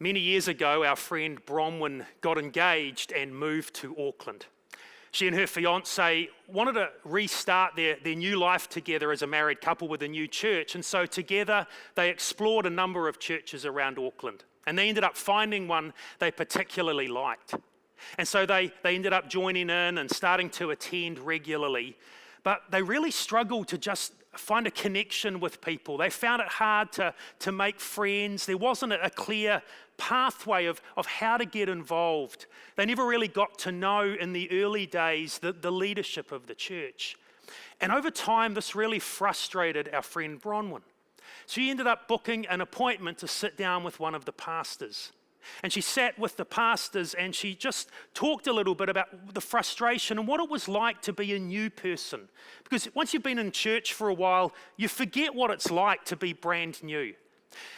Many years ago, our friend Bronwyn got engaged and moved to Auckland. She and her fiance wanted to restart their new life together as a married couple with a new church. And so together, they explored a number of churches around Auckland. And they ended up finding one they particularly liked. And so they ended up joining in and starting to attend regularly. But they really struggled to just find a connection with people. They found it hard to make friends. There wasn't a clear pathway of how to get involved. They never really got to know in the early days the leadership of the church. And over time, this really frustrated our friend Bronwyn. She ended up booking an appointment to sit down with one of the pastors. And she sat with the pastors and she just talked a little bit about the frustration and what it was like to be a new person. Because once you've been in church for a while, you forget what it's like to be brand new.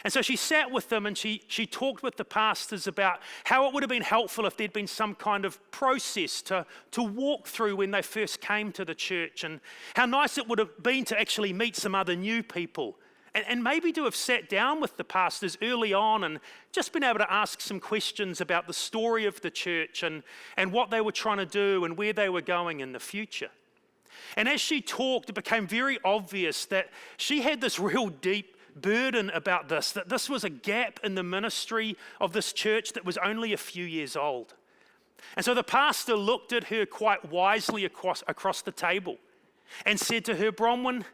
And so she sat with them and she talked with the pastors about how it would have been helpful if there'd been some kind of process to walk through when they first came to the church, and how nice it would have been to actually meet some other new people. And maybe to have sat down with the pastors early on and just been able to ask some questions about the story of the church and what they were trying to do and where they were going in the future. And as she talked, it became very obvious that she had this real deep burden about this, that this was a gap in the ministry of this church that was only a few years old. And so the pastor looked at her quite wisely across the table and said to her, "Bronwyn,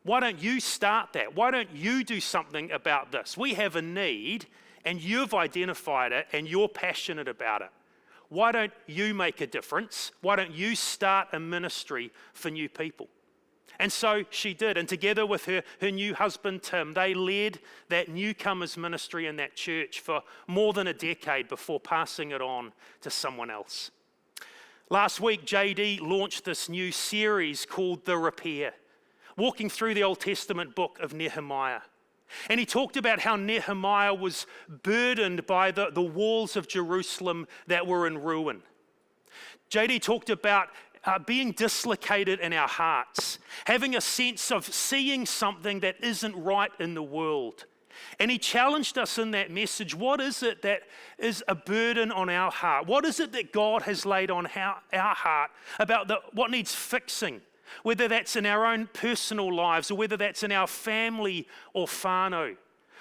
why don't you start that? Why don't you do something about this? We have a need and you've identified it and you're passionate about it. Why don't you make a difference? Why don't you start a ministry for new people?" And so she did. And together with her new husband, Tim, they led that newcomers ministry in that church for more than a decade before passing it on to someone else. Last week, JD launched this new series called The Repair, walking through the Old Testament book of Nehemiah. And he talked about how Nehemiah was burdened by the walls of Jerusalem that were in ruin. JD talked about being dislocated in our hearts, having a sense of seeing something that isn't right in the world. And he challenged us in that message, what is it that is a burden on our heart? What is it that God has laid on our heart about what needs fixing? Whether that's in our own personal lives, or whether that's in our family or whānau,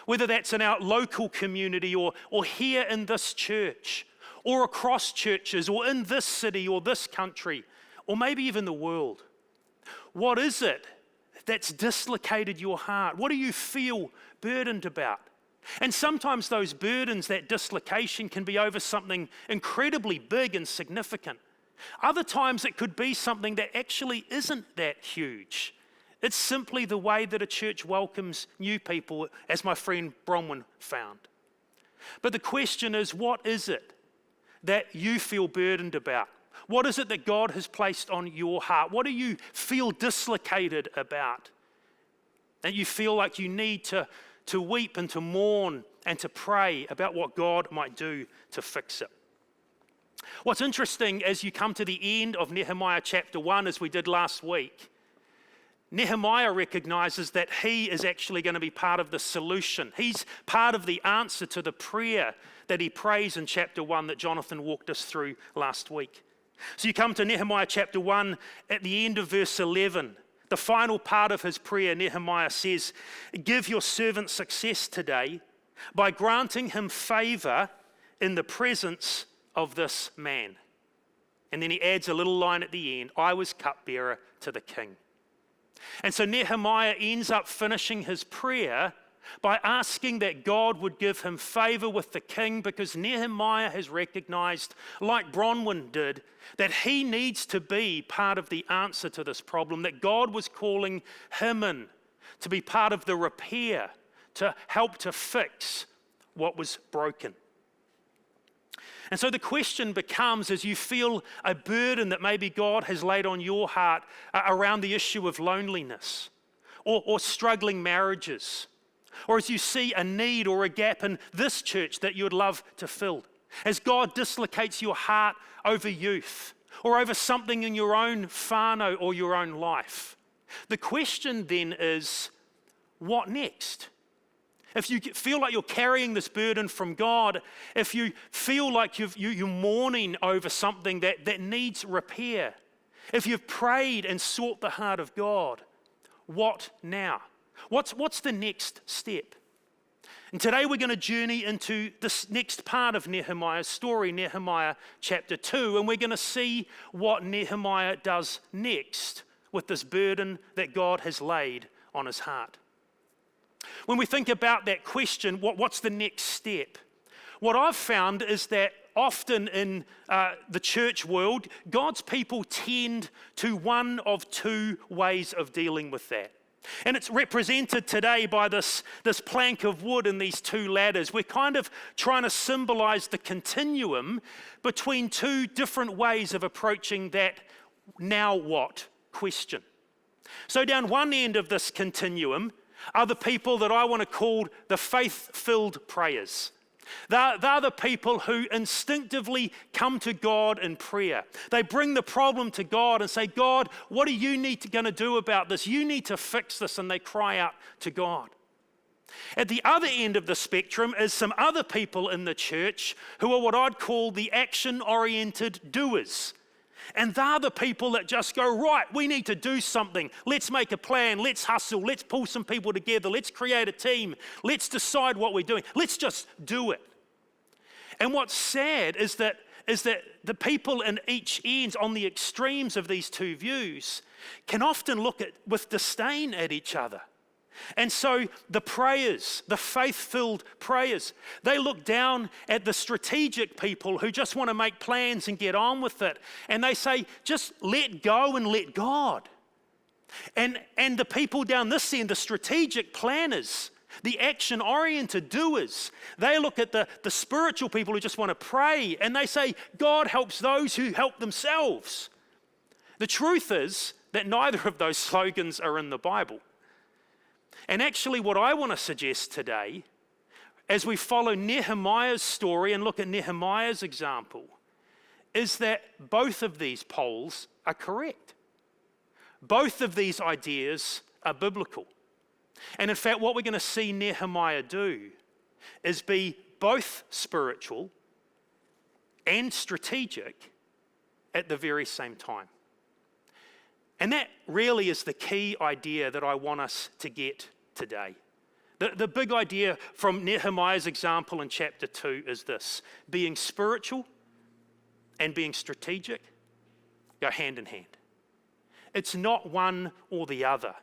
whether that's in our local community or here in this church, or across churches, or in this city or this country, or maybe even the world. What is it that's dislocated your heart? What do you feel burdened about? And sometimes those burdens, that dislocation, can be over something incredibly big and significant. Other times it could be something that actually isn't that huge. It's simply the way that a church welcomes new people, as my friend Bronwyn found. But the question is, what is it that you feel burdened about? What is it that God has placed on your heart? What do you feel dislocated about? And you feel like you need to weep and to mourn and to pray about what God might do to fix it. What's interesting as you come to the end of Nehemiah chapter 1, as we did last week, Nehemiah recognizes that he is actually going to be part of the solution. He's part of the answer to the prayer that he prays in chapter 1 that Jonathan walked us through last week. So you come to Nehemiah chapter 1 at the end of verse 11. The final part of his prayer, Nehemiah says, "Give your servant success today by granting him favor in the presence of this man." And then he adds a little line at the end, "I was cupbearer to the king." And so Nehemiah ends up finishing his prayer by asking that God would give him favor with the king, because Nehemiah has recognized, like Bronwyn did, that he needs to be part of the answer to this problem, that God was calling him in to be part of the repair, to help to fix what was broken. And so the question becomes, as you feel a burden that maybe God has laid on your heart around the issue of loneliness or struggling marriages, or as you see a need or a gap in this church that you would love to fill, as God dislocates your heart over youth or over something in your own whānau or your own life, the question then is, what next? if you feel like you're carrying this burden from God, if you feel like you're mourning over something that needs repair, if you've prayed and sought the heart of God, what now? What's the next step? And today we're going to journey into this next part of Nehemiah's story, Nehemiah chapter 2, and we're going to see what Nehemiah does next with this burden that God has laid on his heart. When we think about that question, what's the next step? What I've found is that often in the church world, God's people tend to one of two ways of dealing with that. And it's represented today by this plank of wood and these two ladders. We're kind of trying to symbolize the continuum between two different ways of approaching that now what question. So down one end of this continuum are the people that I want to call the faith-filled prayers. They're the people who instinctively come to God in prayer. They bring the problem to God and say, God, what are you going to do about this? You need to fix this, and they cry out to God. At the other end of the spectrum is some other people in the church who are what I'd call the action-oriented doers. And they're the people that just go, right, we need to do something. Let's make a plan. Let's hustle. Let's pull some people together. Let's create a team. Let's decide what we're doing. Let's just do it. And what's sad is that the people in each end, on the extremes of these two views, can often look with disdain at each other. And so the prayers, the faith-filled prayers, they look down at the strategic people who just want to make plans and get on with it. And they say, just let go and let God. And the people down this end, the strategic planners, the action-oriented doers, they look at the spiritual people who just want to pray, and they say, God helps those who help themselves. The truth is that neither of those slogans are in the Bible. And actually what I want to suggest today, as we follow Nehemiah's story and look at Nehemiah's example, is that both of these poles are correct. Both of these ideas are biblical. And in fact, what we're going to see Nehemiah do is be both spiritual and strategic at the very same time. And that really is the key idea that I want us to get today. The big idea from Nehemiah's example in chapter 2 is this: being spiritual and being strategic go hand in hand. It's not one or the other.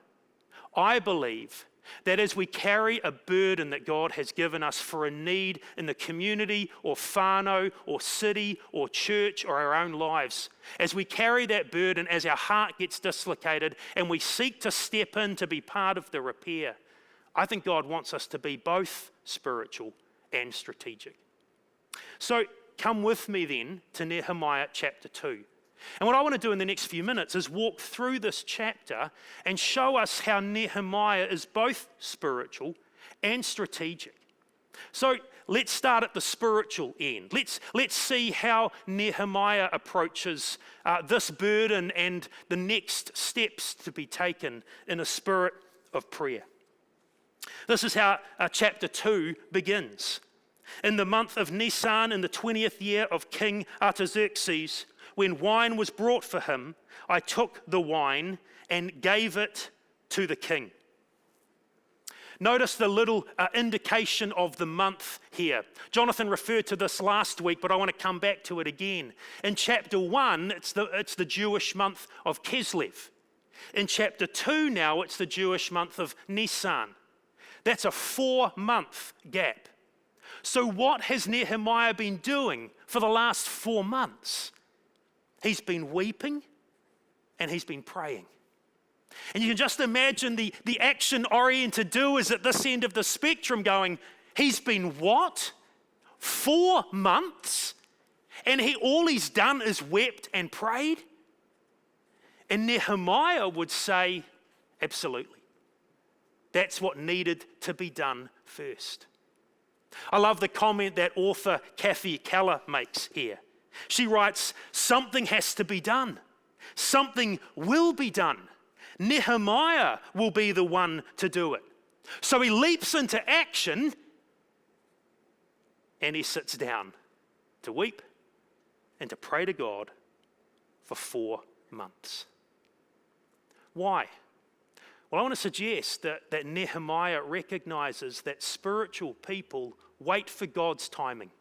I believe that as we carry a burden that God has given us for a need in the community or whānau or city or church or our own lives, as we carry that burden, as our heart gets dislocated and we seek to step in to be part of the repair, I think God wants us to be both spiritual and strategic. So come with me then to Nehemiah chapter 2. And what I want to do in the next few minutes is walk through this chapter and show us how Nehemiah is both spiritual and strategic. So let's start at the spiritual end. Let's see how Nehemiah approaches this burden and the next steps to be taken in a spirit of prayer. This is how chapter 2 begins. In the month of Nisan, in the 20th year of King Artaxerxes, when wine was brought for him, I took the wine and gave it to the king. Notice the little indication of the month here. Jonathan referred to this last week, but I want to come back to it again. In chapter 1, it's the Jewish month of Kislev. In chapter 2 now, it's the Jewish month of Nisan. That's a 4-month gap. So what has Nehemiah been doing for the last 4 months? He's been weeping and he's been praying. And you can just imagine the action-oriented doers at this end of the spectrum going, he's been what? 4 months? And all he's done is wept and prayed? And Nehemiah would say, absolutely. That's what needed to be done first. I love the comment that author Kathy Keller makes here. She writes, something has to be done. Something will be done. Nehemiah will be the one to do it. So he leaps into action and he sits down to weep and to pray to God for 4 months. Why? Well, I want to suggest that Nehemiah recognizes that spiritual people wait for God's timing.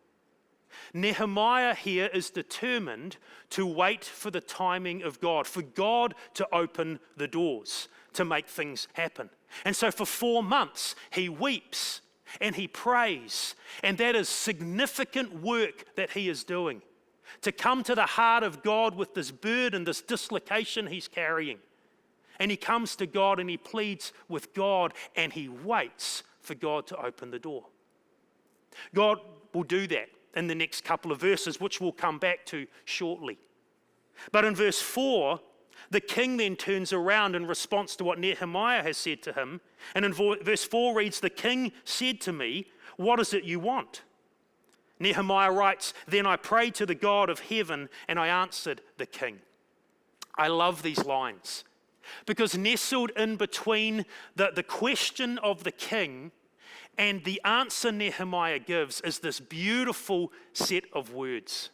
Nehemiah here is determined to wait for the timing of God, for God to open the doors, to make things happen. And so for 4 months, he weeps and he prays, and that is significant work that he is doing, to come to the heart of God with this burden, this dislocation he's carrying. And he comes to God and he pleads with God and he waits for God to open the door. God will do that in the next couple of verses, which we'll come back to shortly. But in verse 4, the king then turns around in response to what Nehemiah has said to him. And in verse 4 reads, "The king said to me, 'What is it you want?' Nehemiah writes, 'Then I prayed to the God of heaven and I answered the king.'" I love these lines because nestled in between the question of the king and the answer Nehemiah gives is this beautiful set of words.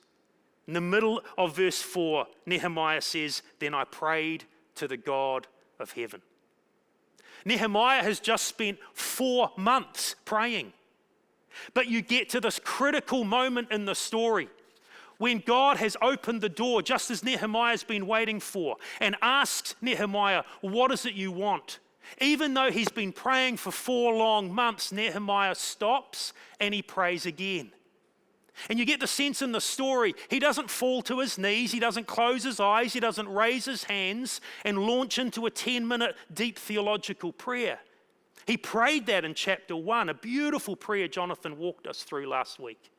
In the middle of verse 4, Nehemiah says, "Then I prayed to the God of heaven." Nehemiah has just spent 4 months praying. But you get to this critical moment in the story when God has opened the door, just as Nehemiah's been waiting for, and asks Nehemiah, "What is it you want?" Even though he's been praying for 4 long months, Nehemiah stops and he prays again. And you get the sense in the story, he doesn't fall to his knees, he doesn't close his eyes, he doesn't raise his hands and launch into a 10-minute deep theological prayer. He prayed that in chapter 1, a beautiful prayer Jonathan walked us through last week.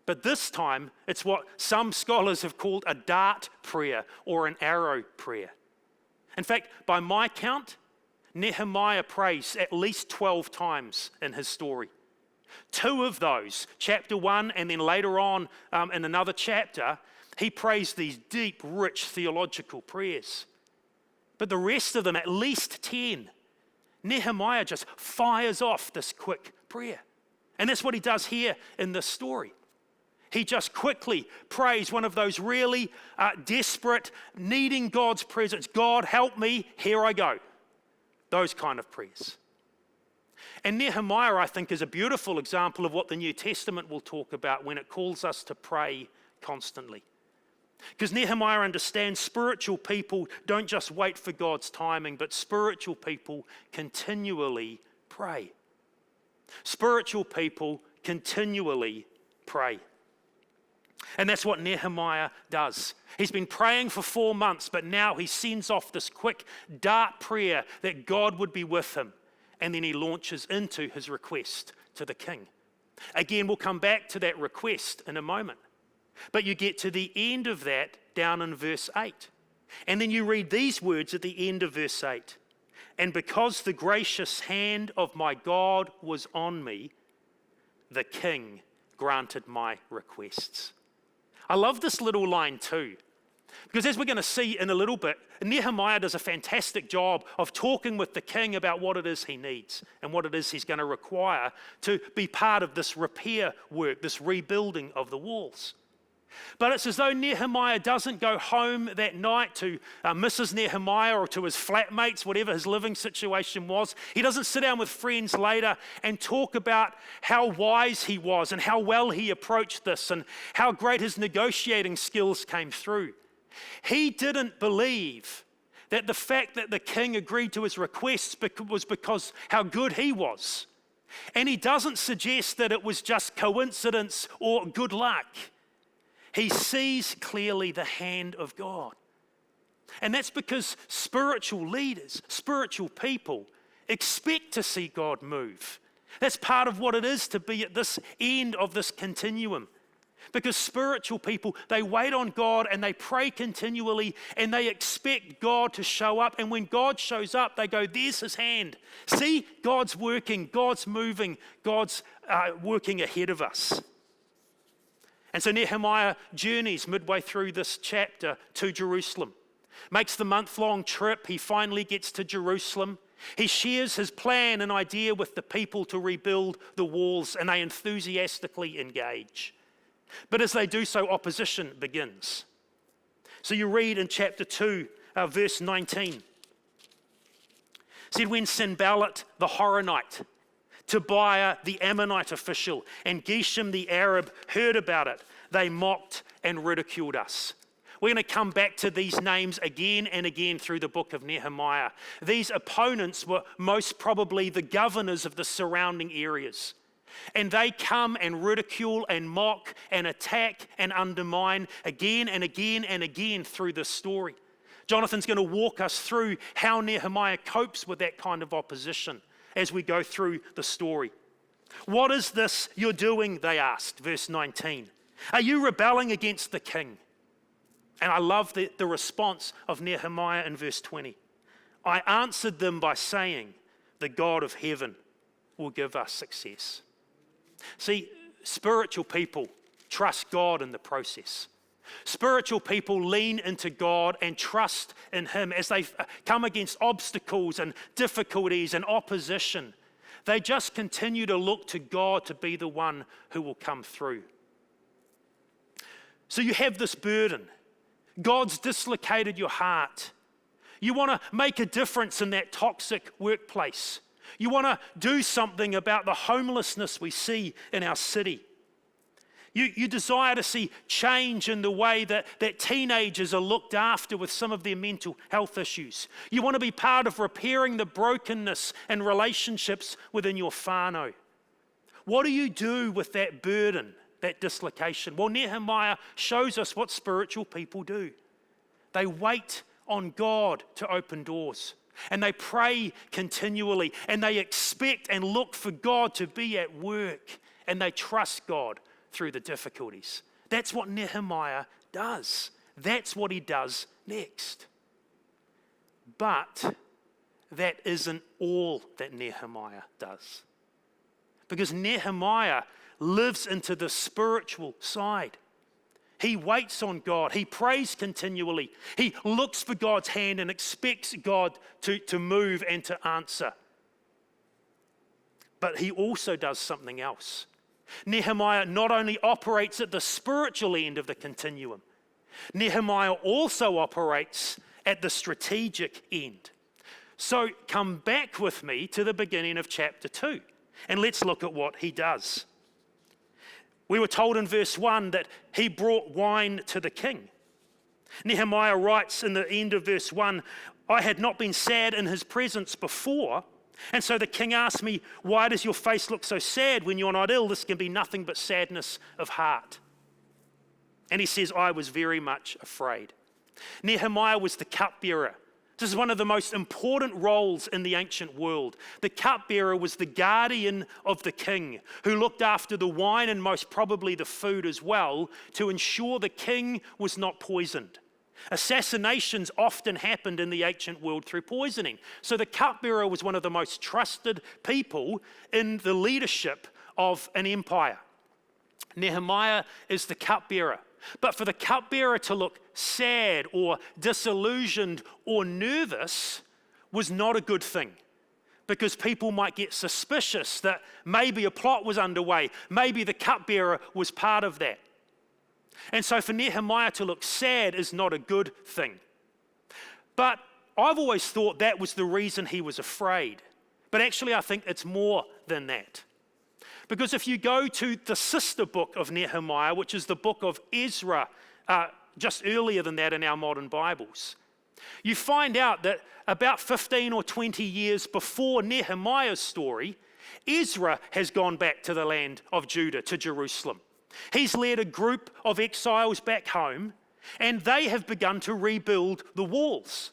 But this time, it's what some scholars have called a dart prayer or an arrow prayer. In fact, by my count, Nehemiah prays at least 12 times in his story. 2 of those, chapter 1 and then later on in another chapter, he prays these deep, rich theological prayers. But the rest of them, at least 10, Nehemiah just fires off this quick prayer. And that's what he does here in this story. He just quickly prays one of those really desperate, needing God's presence. "God, help me, here I go." Those kind of prayers. And Nehemiah, I think, is a beautiful example of what the New Testament will talk about when it calls us to pray constantly. Because Nehemiah understands spiritual people don't just wait for God's timing, but spiritual people continually pray. Spiritual people continually pray. And that's what Nehemiah does. He's been praying for 4 months, but now he sends off this quick dart prayer that God would be with him. And then he launches into his request to the king. Again, we'll come back to that request in a moment. But you get to the end of that down in verse 8. And then you read these words at the end of verse 8. "And because the gracious hand of my God was on me, the king granted my requests." I love this little line too, because as we're going to see in a little bit, Nehemiah does a fantastic job of talking with the king about what it is he needs and what it is he's going to require to be part of this repair work, this rebuilding of the walls. But it's as though Nehemiah doesn't go home that night to Mrs. Nehemiah or to his flatmates, whatever his living situation was. He doesn't sit down with friends later and talk about how wise he was and how well he approached this and how great his negotiating skills came through. He didn't believe that the fact that the king agreed to his requests was because how good he was. And he doesn't suggest that it was just coincidence or good luck. He sees clearly the hand of God. And that's because spiritual leaders, spiritual people, expect to see God move. That's part of what it is to be at this end of this continuum. Because spiritual people, they wait on God and they pray continually and they expect God to show up. And when God shows up, they go, "There's his hand. See, God's working, God's moving, God's working ahead of us." And so Nehemiah journeys midway through this chapter to Jerusalem, makes the month-long trip. He finally gets to Jerusalem. He shares his plan and idea with the people to rebuild the walls, and they enthusiastically engage. But as they do so, opposition begins. So you read in chapter 2, verse 19. It said, when Sanballat the Horonite, Tobiah the Ammonite official, and Geshem the Arab heard about it, they mocked and ridiculed us. We're going to come back to these names again and again through the book of Nehemiah. These opponents were most probably the governors of the surrounding areas. And they come and ridicule and mock and attack and undermine again and again and again through this story. Jonathan's going to walk us through how Nehemiah copes with that kind of opposition as we go through the story. What is this you're doing, they asked, verse 19. Are you rebelling against the king? And I love the response of Nehemiah in verse 20. I answered them by saying, the God of heaven will give us success. See, spiritual people trust God in the process. Spiritual people lean into God and trust in Him as they come against obstacles and difficulties and opposition. They just continue to look to God to be the one who will come through. So you have this burden. God's dislocated your heart. You want to make a difference in that toxic workplace. You want to do something about the homelessness we see in our city. You desire to see change in the way that teenagers are looked after with some of their mental health issues. You want to be part of repairing the brokenness and relationships within your whānau. What do you do with that burden, that dislocation? Well, Nehemiah shows us what spiritual people do. They wait on God to open doors. And they pray continually. And they expect and look for God to be at work. And they trust God through the difficulties. That's what Nehemiah does. That's what he does next. But that isn't all that Nehemiah does. Because Nehemiah lives into the spiritual side. He waits on God. He prays continually. He looks for God's hand and expects God to move and to answer. But he also does something else. Nehemiah not only operates at the spiritual end of the continuum, Nehemiah also operates at the strategic end. So come back with me to the beginning of chapter 2, and let's look at what he does. We were told in verse 1 that he brought wine to the king. Nehemiah writes in the end of verse 1, I had not been sad in his presence before, and so the king asked me, why does your face look so sad when you're not ill? This can be nothing but sadness of heart. And he says, I was very much afraid. Nehemiah was the cupbearer. This is one of the most important roles in the ancient world. The cupbearer was the guardian of the king, who looked after the wine and most probably the food as well, to ensure the king was not poisoned. Assassinations often happened in the ancient world through poisoning. So the cupbearer was one of the most trusted people in the leadership of an empire. Nehemiah is the cupbearer. But for the cupbearer to look sad or disillusioned or nervous was not a good thing, because people might get suspicious that maybe a plot was underway. Maybe the cupbearer was part of that. And so for Nehemiah to look sad is not a good thing. But I've always thought that was the reason he was afraid. But actually I think it's more than that. Because if you go to the sister book of Nehemiah, which is the book of Ezra, just earlier than that in our modern Bibles, you find out that about 15 or 20 years before Nehemiah's story, Ezra has gone back to the land of Judah, to Jerusalem. He's led a group of exiles back home, and they have begun to rebuild the walls.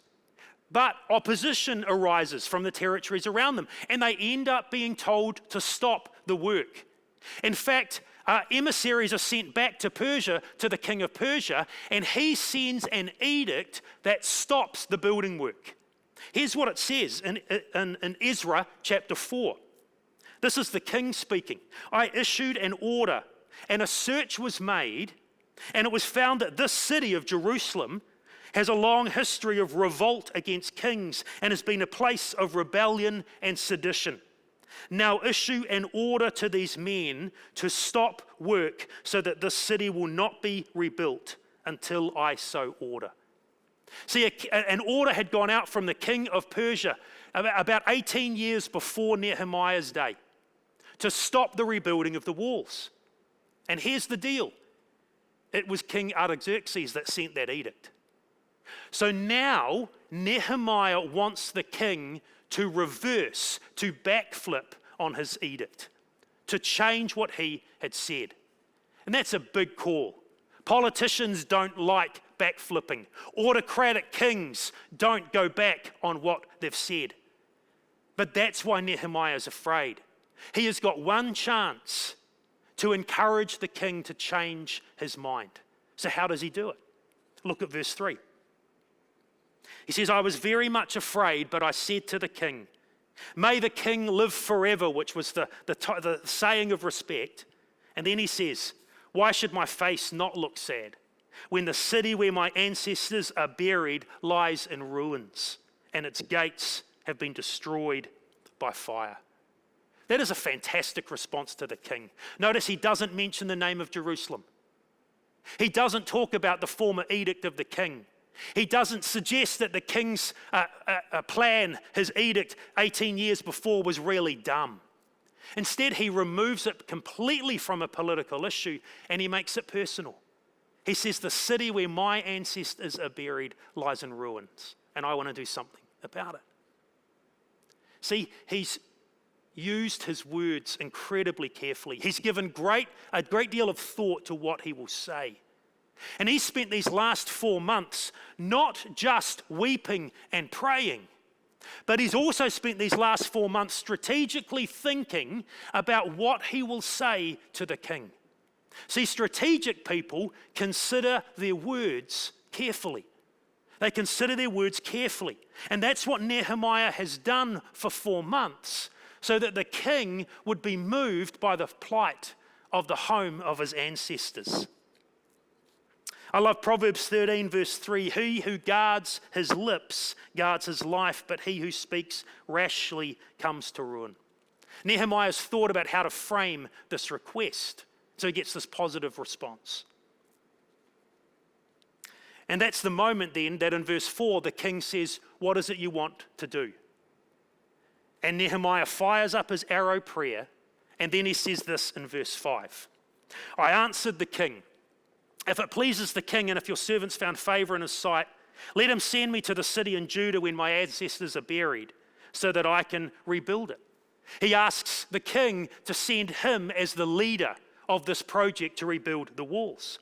But opposition arises from the territories around them, and they end up being told to stop the work. In fact, emissaries are sent back to Persia, to the king of Persia, and he sends an edict that stops the building work. Here's what it says in Ezra chapter 4. This is the king speaking. I issued an order, and a search was made, and it was found that this city of Jerusalem has a long history of revolt against kings and has been a place of rebellion and sedition. Now issue an order to these men to stop work so that this city will not be rebuilt until I so order. See, an order had gone out from the king of Persia about 18 years before Nehemiah's day to stop the rebuilding of the walls. And here's the deal. It was King Artaxerxes that sent that edict. So now Nehemiah wants the king to reverse, to backflip on his edict, to change what he had said. And that's a big call. Politicians don't like backflipping. Autocratic kings don't go back on what they've said. But that's why Nehemiah is afraid. He has got one chance to encourage the king to change his mind. So how does he do it? Look at verse 3. He says, I was very much afraid, but I said to the king, may the king live forever, which was the saying of respect. And then he says, why should my face not look sad when the city where my ancestors are buried lies in ruins and its gates have been destroyed by fire? That is a fantastic response to the king. Notice he doesn't mention the name of Jerusalem. He doesn't talk about the former edict of the king. He doesn't suggest that the king's plan, his edict 18 years before, was really dumb. Instead, he removes it completely from a political issue and he makes it personal. He says, the city where my ancestors are buried lies in ruins, and I want to do something about it. See, he's used his words incredibly carefully. He's given a great deal of thought to what he will say. And he spent these last 4 months not just weeping and praying, but he's also spent these last 4 months strategically thinking about what he will say to the king. See, strategic people consider their words carefully. They consider their words carefully. And that's what Nehemiah has done for 4 months, so that the king would be moved by the plight of the home of his ancestors. I love Proverbs 13 verse 3. He who guards his lips guards his life, but he who speaks rashly comes to ruin. Nehemiah's thought about how to frame this request, so he gets this positive response. And that's the moment then that in verse 4 the king says, what is it you want to do? And Nehemiah fires up his arrow prayer, and then he says this in verse 5. I answered the king, if it pleases the king and if your servants found favor in his sight, let him send me to the city in Judah when my ancestors are buried, so that I can rebuild it. He asks the king to send him as the leader of this project to rebuild the walls.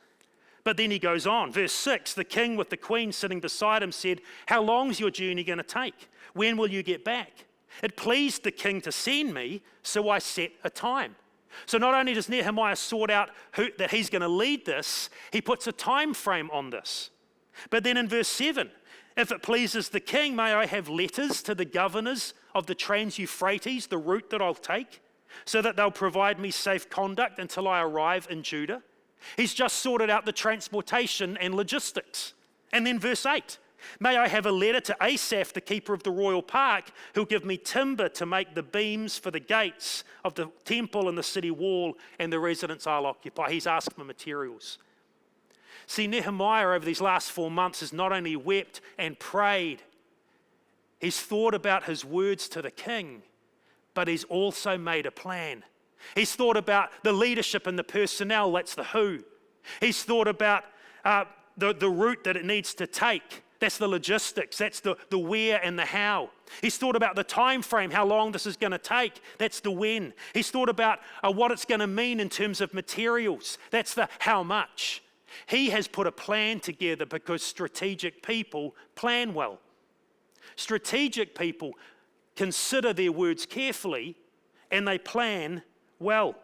But then he goes on. Verse 6, the king with the queen sitting beside him said, how long is your journey going to take? When will you get back? It pleased the king to send me, so I set a time. So not only does Nehemiah sort out that he's going to lead this, he puts a time frame on this. But then in verse 7, if it pleases the king, may I have letters to the governors of the Trans-Euphrates, the route that I'll take, so that they'll provide me safe conduct until I arrive in Judah. He's just sorted out the transportation and logistics. And then verse 8, may I have a letter to Asaph, the keeper of the royal park, who'll give me timber to make the beams for the gates of the temple and the city wall and the residence I'll occupy. He's asked for materials. See, Nehemiah over these last 4 months has not only wept and prayed, he's thought about his words to the king, but he's also made a plan. He's thought about the leadership and the personnel, that's the who. He's thought about the route that it needs to take. That's the logistics, that's the where and the how. He's thought about the time frame, how long this is going to take. That's the when. He's thought about what it's going to mean in terms of materials. That's the how much. He has put a plan together because strategic people plan well. Strategic people consider their words carefully and they plan well.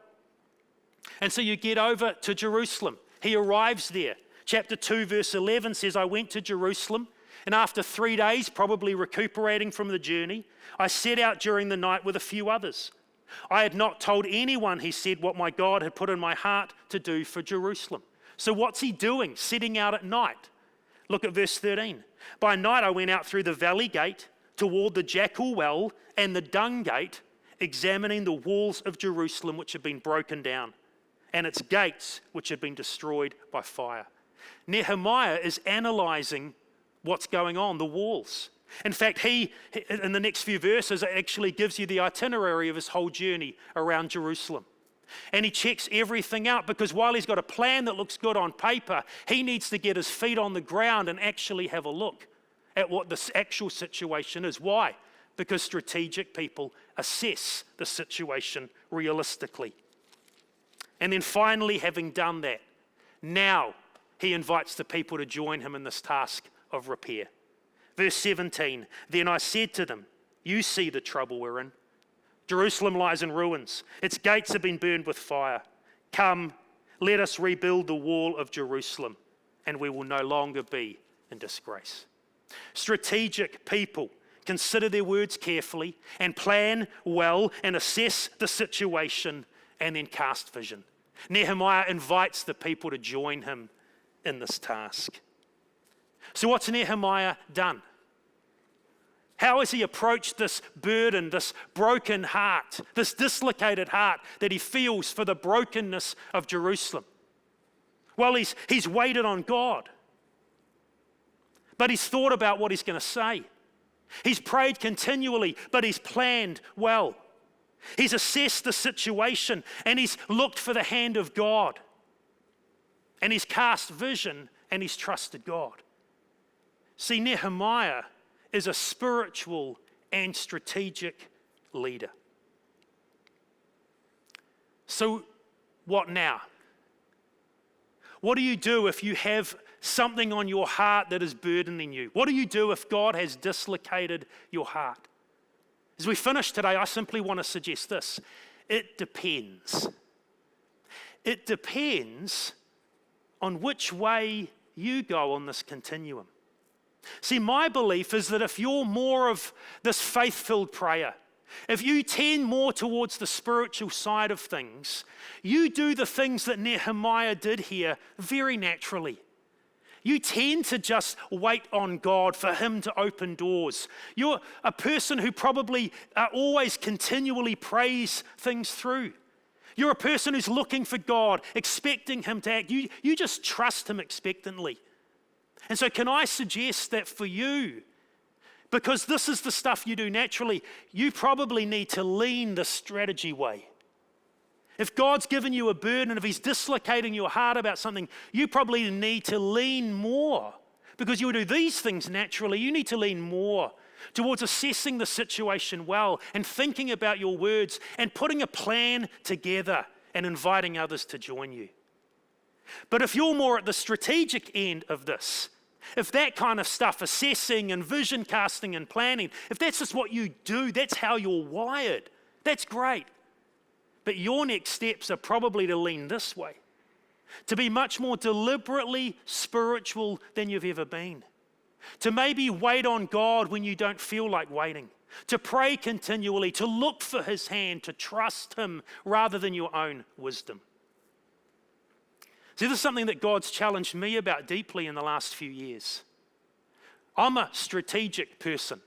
And so you get over to Jerusalem. He arrives there. Chapter 2, verse 11 says, I went to Jerusalem, and after 3 days, probably recuperating from the journey, I set out during the night with a few others. I had not told anyone, he said, what my God had put in my heart to do for Jerusalem. So what's he doing, setting out at night? Look at verse 13. By night I went out through the valley gate toward the jackal well and the dung gate, examining the walls of Jerusalem which had been broken down, and its gates which had been destroyed by fire. Nehemiah is analyzing what's going on, the walls. In fact, he, in the next few verses, actually gives you the itinerary of his whole journey around Jerusalem. And he checks everything out because while he's got a plan that looks good on paper, he needs to get his feet on the ground and actually have a look at what the actual situation is. Why? Because strategic people assess the situation realistically. And then finally, having done that, now he invites the people to join him in this task of repair. Verse 17, then I said to them, you see the trouble we're in. Jerusalem lies in ruins. Its gates have been burned with fire. Come, let us rebuild the wall of Jerusalem, and we will no longer be in disgrace. Strategic people consider their words carefully and plan well and assess the situation and then cast vision. Nehemiah invites the people to join him in this task. So what's Nehemiah done? How has he approached this burden, this broken heart, this dislocated heart that he feels for the brokenness of Jerusalem? Well, he's waited on God, but he's thought about what he's going to say. He's prayed continually, but he's planned well. He's assessed the situation, and he's looked for the hand of God. And he's cast vision, and he's trusted God. See, Nehemiah is a spiritual and strategic leader. So, what now? What do you do if you have something on your heart that is burdening you? What do you do if God has dislocated your heart? As we finish today, I simply want to suggest this. It depends. It depends on which way you go on this continuum. See, my belief is that if you're more of this faith-filled prayer, if you tend more towards the spiritual side of things, you do the things that Nehemiah did here very naturally. You tend to just wait on God for him to open doors. You're a person who probably always continually prays things through. You're a person who's looking for God, expecting him to act. You just trust him expectantly. And so can I suggest that for you, because this is the stuff you do naturally, you probably need to lean the strategy way. If God's given you a burden, if he's dislocating your heart about something, you probably need to lean more. Because you do these things naturally, you need to lean more towards assessing the situation well and thinking about your words and putting a plan together and inviting others to join you. But if you're more at the strategic end of this, if that kind of stuff, assessing and vision casting and planning, if that's just what you do, that's how you're wired, that's great. But your next steps are probably to lean this way, to be much more deliberately spiritual than you've ever been, to maybe wait on God when you don't feel like waiting, to pray continually, to look for his hand, to trust him rather than your own wisdom. See, this is something that God's challenged me about deeply in the last few years. I'm a strategic person.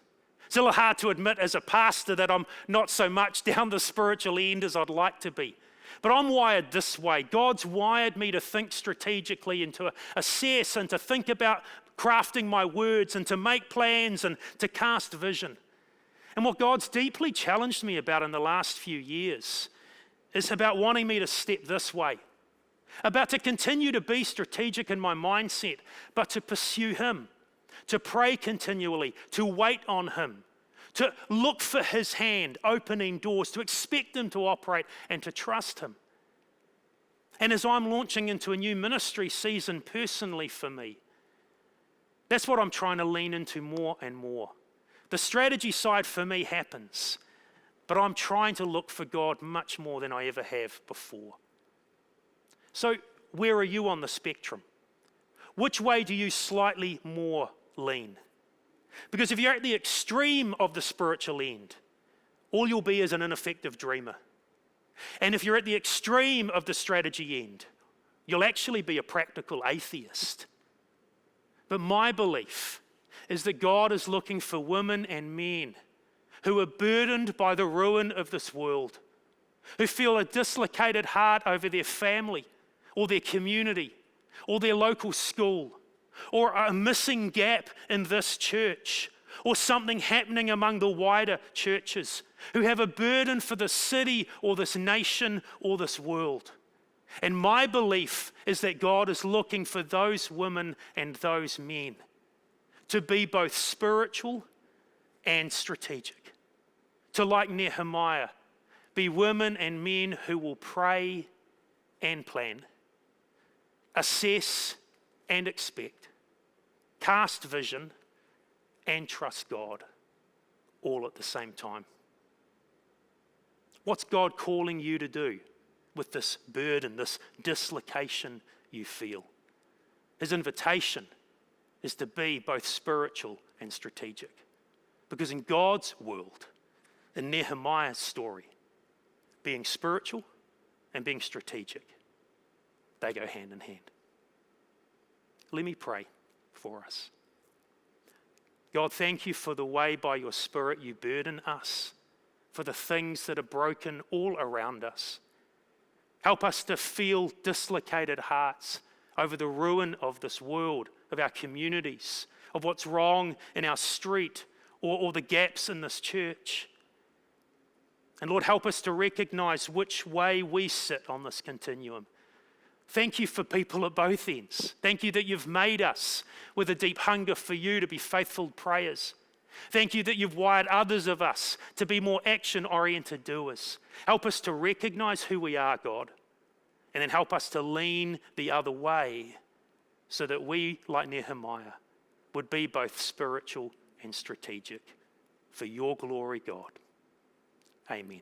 It's a little hard to admit as a pastor that I'm not so much down the spiritual end as I'd like to be. But I'm wired this way. God's wired me to think strategically and to assess and to think about crafting my words and to make plans and to cast vision. And what God's deeply challenged me about in the last few years is about wanting me to step this way. About to continue to be strategic in my mindset, but to pursue him, to pray continually, to wait on him, to look for his hand opening doors, to expect him to operate and to trust him. And as I'm launching into a new ministry season personally for me, that's what I'm trying to lean into more and more. The strategy side for me happens, but I'm trying to look for God much more than I ever have before. So where are you on the spectrum? Which way do you slightly more lean? Because if you're at the extreme of the spiritual end, all you'll be is an ineffective dreamer. And if you're at the extreme of the strategy end, you'll actually be a practical atheist. But my belief is that God is looking for women and men who are burdened by the ruin of this world, who feel a dislocated heart over their family or their community or their local school, or a missing gap in this church, or something happening among the wider churches, who have a burden for the city or this nation or this world. And my belief is that God is looking for those women and those men to be both spiritual and strategic. To, like Nehemiah, be women and men who will pray and plan, assess and expect, cast vision and trust God, all at the same time. What's God calling you to do with this burden, this dislocation you feel? His invitation is to be both spiritual and strategic. Because in God's world, in Nehemiah's story, being spiritual and being strategic, they go hand in hand. Let me pray for us. God, thank you for the way by your Spirit you burden us, for the things that are broken all around us. Help us to feel dislocated hearts over the ruin of this world, of our communities, of what's wrong in our street or the gaps in this church. And Lord, help us to recognize which way we sit on this continuum. Thank you for people at both ends. Thank you that you've made us with a deep hunger for you to be faithful prayers. Thank you that you've wired others of us to be more action-oriented doers. Help us to recognize who we are, God, and then help us to lean the other way so that we, like Nehemiah, would be both spiritual and strategic for your glory, God. Amen.